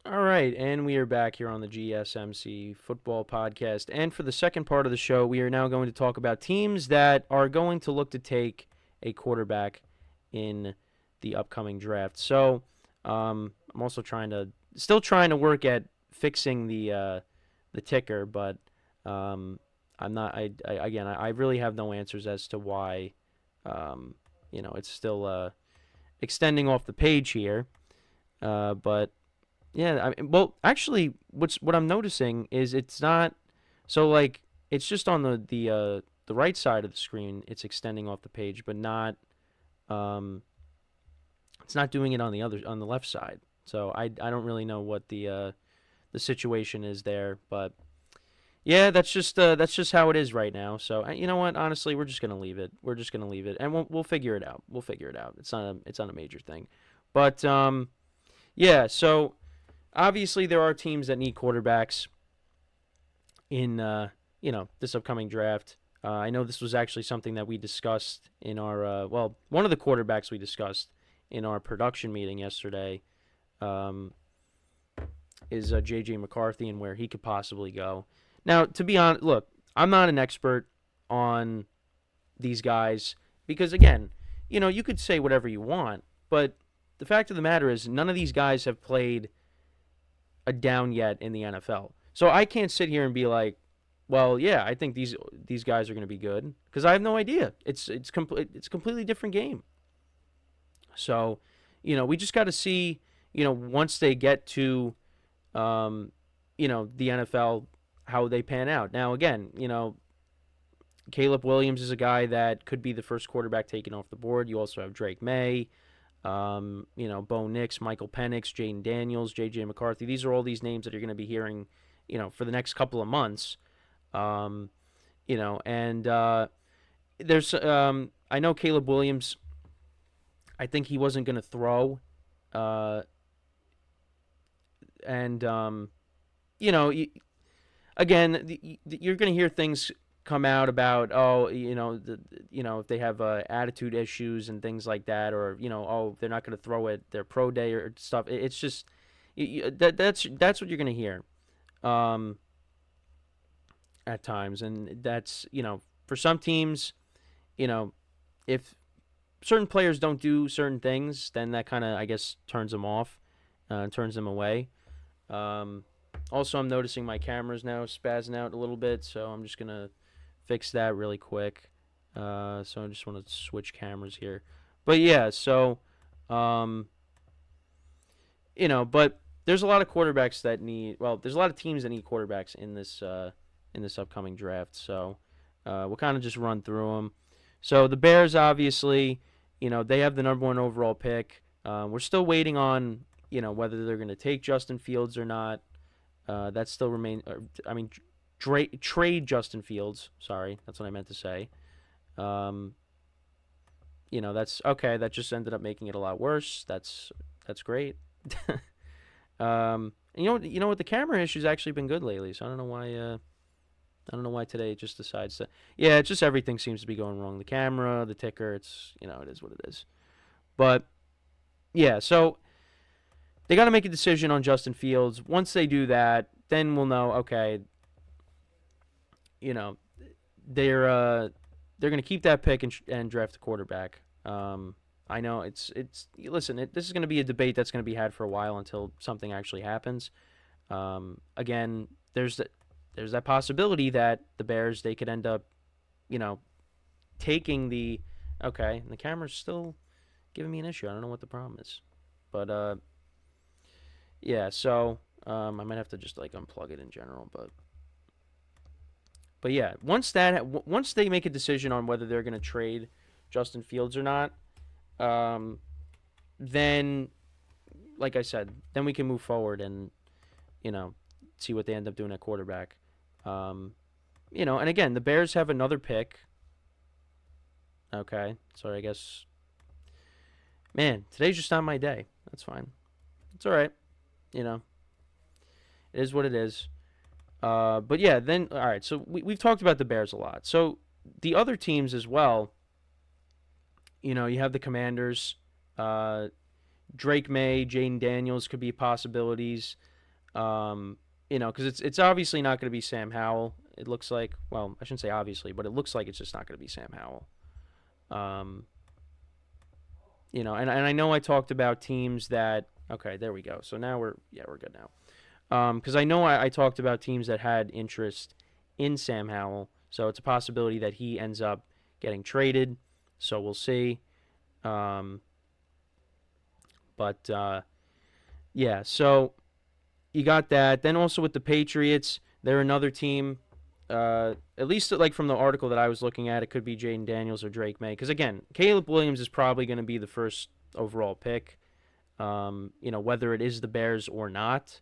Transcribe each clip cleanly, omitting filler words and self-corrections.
All right, and we are back here on the GSMC Football Podcast. And for the second part of the show, we are now going to talk about teams that are going to look to take a quarterback in the upcoming draft. So, I'm also still trying to work at fixing the ticker, but I'm not. I really have no answers as to why, it's still extending off the page here. But yeah, well, actually, what I'm noticing is it's not so like it's just on the right side of the screen. It's extending off the page, but not um, it's not doing it on the left side. So I don't really know what the situation is there, but yeah, that's just how it is right now. So you know what? Honestly, we're just gonna leave it. We're just gonna leave it, and we'll figure it out. We'll figure it out. It's not a major thing, but yeah. So obviously, there are teams that need quarterbacks in this upcoming draft. I know this was actually something that we discussed in our one of the quarterbacks we discussed in our production meeting yesterday um, is J.J. McCarthy and where he could possibly go. Now, to be honest, look, I'm not an expert on these guys because again, you could say whatever you want, but the fact of the matter is none of these guys have played a down yet in the NFL. So I can't sit here and be like, well, yeah, I think these guys are going to be good because I have no idea. It's a completely different game. So, we just got to see, once they get to, the NFL, how they pan out. Now, again, Caleb Williams is a guy that could be the first quarterback taken off the board. You also have Drake May. Bo Nix, Michael Penix, Jaden Daniels, J.J. McCarthy. These are all these names that you're going to be hearing, for the next couple of months. And there's, I know Caleb Williams, I think he wasn't going to throw. Uh, and, you know, again, you're going to hear things come out about if they have attitude issues and things like that, or they're not going to throw at their pro day or stuff. It's just that's what you're going to hear at times, and that's for some teams, if certain players don't do certain things, then that kind of I guess turns them off, turns them away. Um, Also, I'm noticing my camera's now spazzing out a little bit, so I'm just gonna fix that really quick. So I just want to switch cameras here. But yeah, so um, but there's a lot of quarterbacks that need. Well, there's a lot of teams that need quarterbacks in this upcoming draft. So we'll kind of just run through them. So the Bears, obviously, they have the number one overall pick. We're still waiting on whether they're going to take Justin Fields or not. That still remains. I mean, trade Justin Fields. Sorry, that's what I meant to say. Um, that's okay. That just ended up making it a lot worse. That's great. And you know what? The camera issue's actually been good lately. So I don't know why. I don't know why today it just decides to. Yeah, it's just everything seems to be going wrong. The camera, the ticker. It's it is what it is. But yeah, so they got to make a decision on Justin Fields. Once they do that, then we'll know. Okay, you know, they're going to keep that pick and draft a quarterback. I know listen. This is going to be a debate that's going to be had for a while until something actually happens. Again, there's that possibility that the Bears they could end up, taking the okay. And the camera's still giving me an issue. I don't know what the problem is, but yeah. So I might have to just like unplug it in general, but yeah. Once they make a decision on whether they're going to trade Justin Fields or not, um, then like I said, then we can move forward and see what they end up doing at quarterback. Um, and again, the Bears have another pick. Okay, so I guess, man, today's just not my day. That's fine. It's all right. You know, it is what it is. But yeah, then all right. So we've talked about the Bears a lot. So the other teams as well. You have the Commanders. Drake May, Jaden Daniels could be possibilities. Because it's obviously not going to be Sam Howell. It looks like, well, I shouldn't say obviously, but it looks like it's just not going to be Sam Howell. Um, and I know I talked about teams that, okay, there we go. So now we're good now. Because I know I talked about teams that had interest in Sam Howell. So it's a possibility that he ends up getting traded. So we'll see. Yeah, so you got that. Then also with the Patriots, they're another team. At least like from the article that I was looking at, it could be Jaden Daniels or Drake May. Because again, Caleb Williams is probably going to be the first overall pick. Whether it is the Bears or not,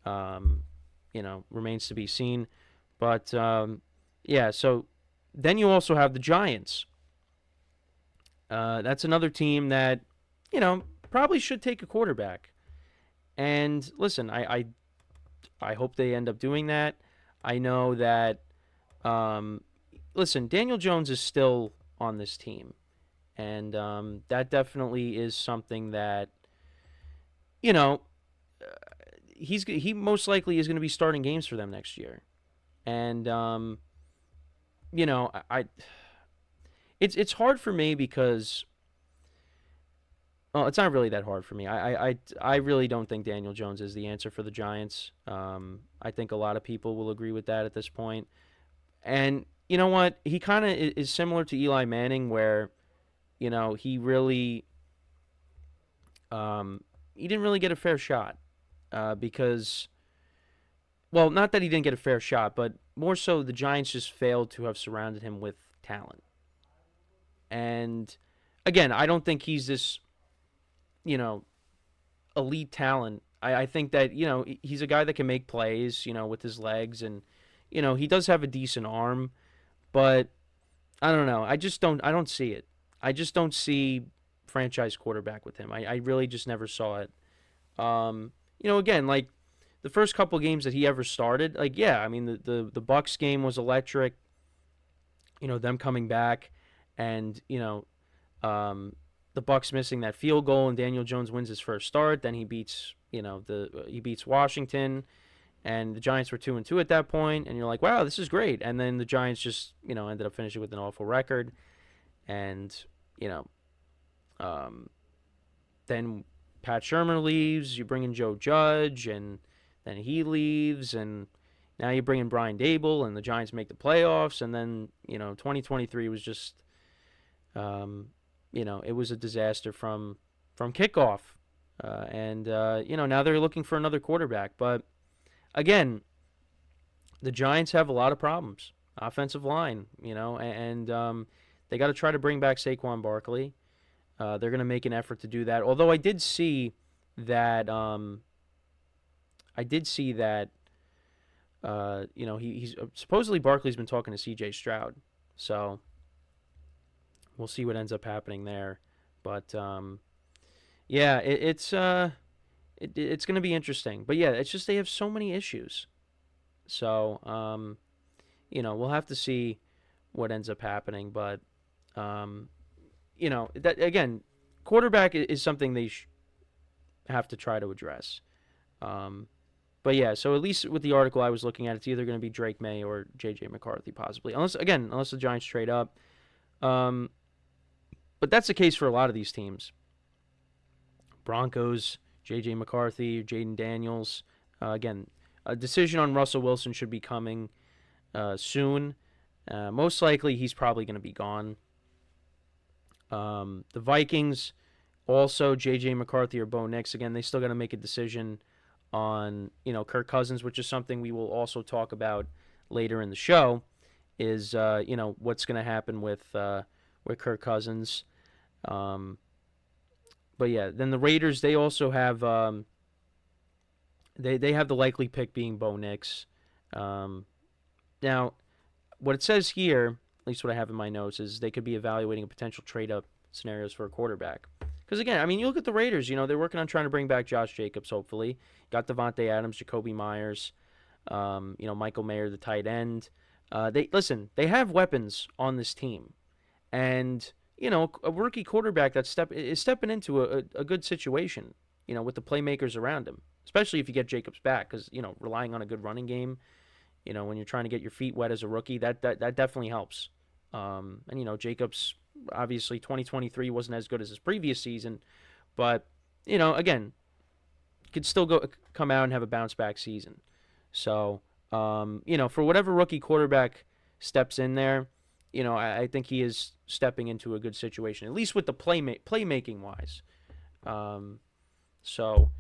remains to be seen. But yeah, so then you also have the Giants. That's another team that, probably should take a quarterback. And listen, I hope they end up doing that. I know that, listen, Daniel Jones is still on this team. And that definitely is something that, you know, he most likely is going to be starting games for them next year. And, it's hard for me because, well, it's not really that hard for me. I really don't think Daniel Jones is the answer for the Giants. I think a lot of people will agree with that at this point. And you know what? He kind of is similar to Eli Manning, where, he really, he didn't really get a fair shot because, well, not that he didn't get a fair shot, but more so the Giants just failed to have surrounded him with talent. And again, I don't think he's this, you know, elite talent. I think that, he's a guy that can make plays, with his legs, and, he does have a decent arm, but I don't know. I don't see it. I just don't see franchise quarterback with him. I really just never saw it. Again, like the first couple games that he ever started, like, yeah, I mean, the Bucks game was electric, them coming back, and, the Bucks missing that field goal, and Daniel Jones wins his first start. Then he beats, he beats Washington, and the Giants were 2-2 at that point, and you're like, wow, this is great. And then the Giants just, ended up finishing with an awful record, and then Pat Shermer leaves. You bring in Joe Judge, and then he leaves, and now you bring in Brian Dable, and the Giants make the playoffs, and then 2023 was just. It was a disaster from kickoff. Now they're looking for another quarterback. But, again, the Giants have a lot of problems. Offensive line, and they got to try to bring back Saquon Barkley. They're going to make an effort to do that. Although I did see that, he's supposedly Barkley's been talking to C.J. Stroud. So we'll see what ends up happening there, but yeah, it's going to be interesting. But yeah, it's just they have so many issues. So we'll have to see what ends up happening. But that again, quarterback is something they have to try to address. But yeah, so at least with the article I was looking at, it's either going to be Drake May or J.J. McCarthy possibly, unless the Giants trade up. But that's the case for a lot of these teams. Broncos, J.J. McCarthy, Jaden Daniels. Again, a decision on Russell Wilson should be coming soon. Most likely, he's probably going to be gone. The Vikings, also J.J. McCarthy or Bo Nix. Again, they still got to make a decision on Kirk Cousins, which is something we will also talk about later in the show. Is what's going to happen with Kirk Cousins. But yeah, then the Raiders, they also have they have the likely pick being Bo Nix. Now, what it says here, at least what I have in my notes, is they could be evaluating a potential trade-up scenarios for a quarterback. Because again, I mean, you look at the Raiders, they're working on trying to bring back Josh Jacobs, hopefully. Got Devontae Adams, Jacoby Myers, Michael Mayer, the tight end. They have weapons on this team. And, a rookie quarterback that is stepping into a good situation, with the playmakers around him, especially if you get Jacobs back, because, relying on a good running game, when you're trying to get your feet wet as a rookie, that definitely helps. And, Jacobs, obviously 2023 wasn't as good as his previous season, but, again, could still come out and have a bounce back season. So, for whatever rookie quarterback steps in there, I think he is stepping into a good situation, at least with the playmaking wise. So,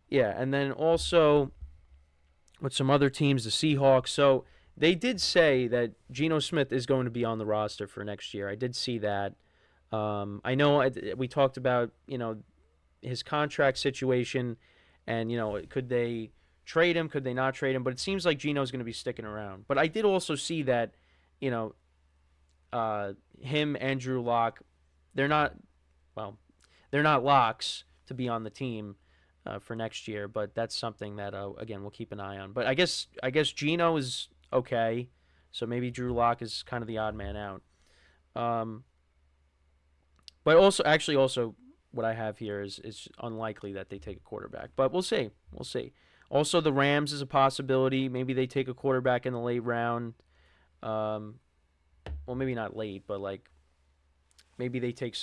yeah, and then also with some other teams, the Seahawks. So they did say that Geno Smith is going to be on the roster for next year. I did see that. I know we talked about, his contract situation and, could they trade him? Could they not trade him? But it seems like Geno's going to be sticking around. But I did also see that, him and Drew Lock, they're not locks to be on the team for next year. But that's something that, again, we'll keep an eye on. But I guess Geno is okay. So maybe Drew Lock is kind of the odd man out. But also, what I have here is unlikely that they take a quarterback. But we'll see. We'll see. Also, the Rams is a possibility. Maybe they take a quarterback in the late round. Well, maybe not late, but like maybe they take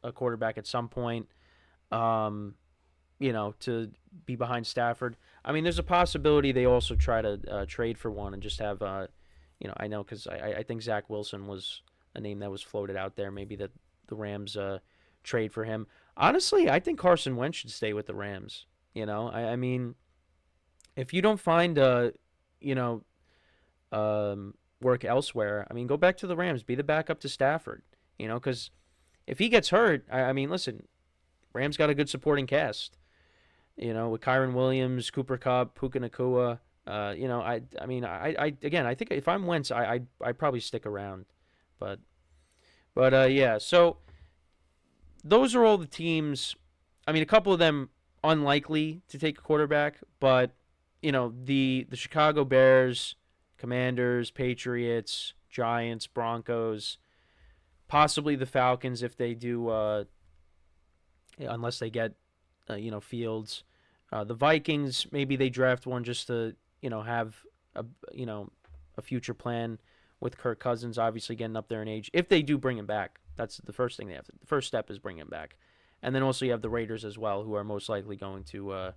a quarterback at some point, to be behind Stafford. I mean, there's a possibility they also try to trade for one and just have, I know because I think Zach Wilson was a name that was floated out there. Maybe that the Rams trade for him. Honestly, I think Carson Wentz should stay with the Rams. I mean, if you don't find work elsewhere, I mean, go back to the Rams, be the backup to Stafford. Because if he gets hurt, I mean, listen, Rams got a good supporting cast. With Kyron Williams, Cooper Kupp, Puka Nacua. I think if I'm Wentz, I'd probably stick around. But yeah. So those are all the teams. I mean, a couple of them unlikely to take a quarterback, but the Chicago Bears, Commanders, Patriots, Giants, Broncos, possibly the Falcons if they do, unless they get, Fields. The Vikings, maybe they draft one just to, have a future plan with Kirk Cousins, obviously getting up there in age. If they do bring him back, that's the first thing they have to. The first step is bring him back, and then also you have the Raiders as well, who are most likely going to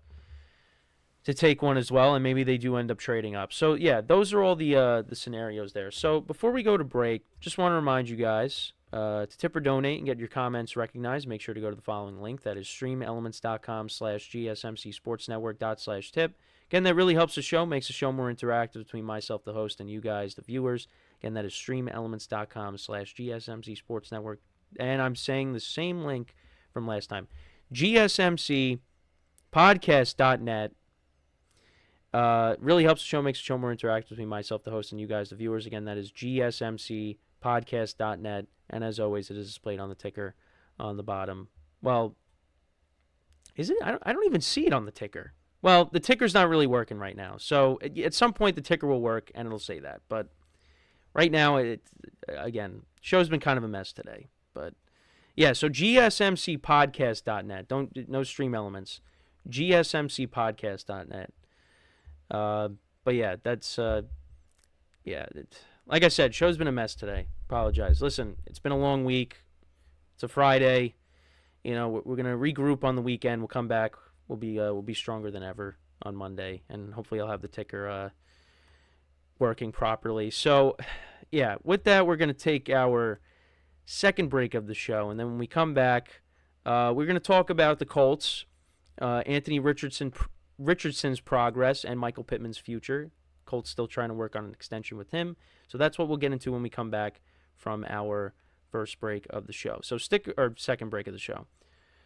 take one as well, and maybe they do end up trading up. So yeah, those are all the scenarios there. So before we go to break, just want to remind you guys to tip or donate and get your comments recognized. Make sure to go to the following link. That is streamelements.com/gsmcsportsnetwork./tip. Again, that really helps the show, makes the show more interactive between myself, the host, and you guys, the viewers. Again, that is streamelements.com/gsmcsportsnetwork. And I'm saying the same link from last time. gsmcpodcast.net. Really helps the show, makes the show more interactive between myself, the host, and you guys, the viewers. Again, that is gsmcpodcast.net. And as always, it is displayed on the ticker on the bottom. Well, is it? I don't even see it on the ticker. Well, the ticker's not really working right now. So at some point, the ticker will work, and it'll say that. But right now, again, show's been kind of a mess today. But yeah, so gsmcpodcast.net. No stream elements. gsmcpodcast.net. But yeah, that's like I said, show's been a mess today. Apologize. Listen, it's been a long week. It's a Friday. We're gonna regroup on the weekend. We'll come back. We'll be stronger than ever on Monday, and hopefully I'll have the ticker working properly. So yeah, with that, we're gonna take our second break of the show, and then when we come back, we're gonna talk about the Colts, Anthony Richardson's progress, and Michael Pittman's future. Colts still trying to work on an extension with him. So that's what we'll get into when we come back from our first break of the show. Second break of the show.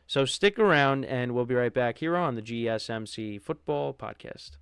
So stick around, and we'll be right back here on the GSMC Football Podcast.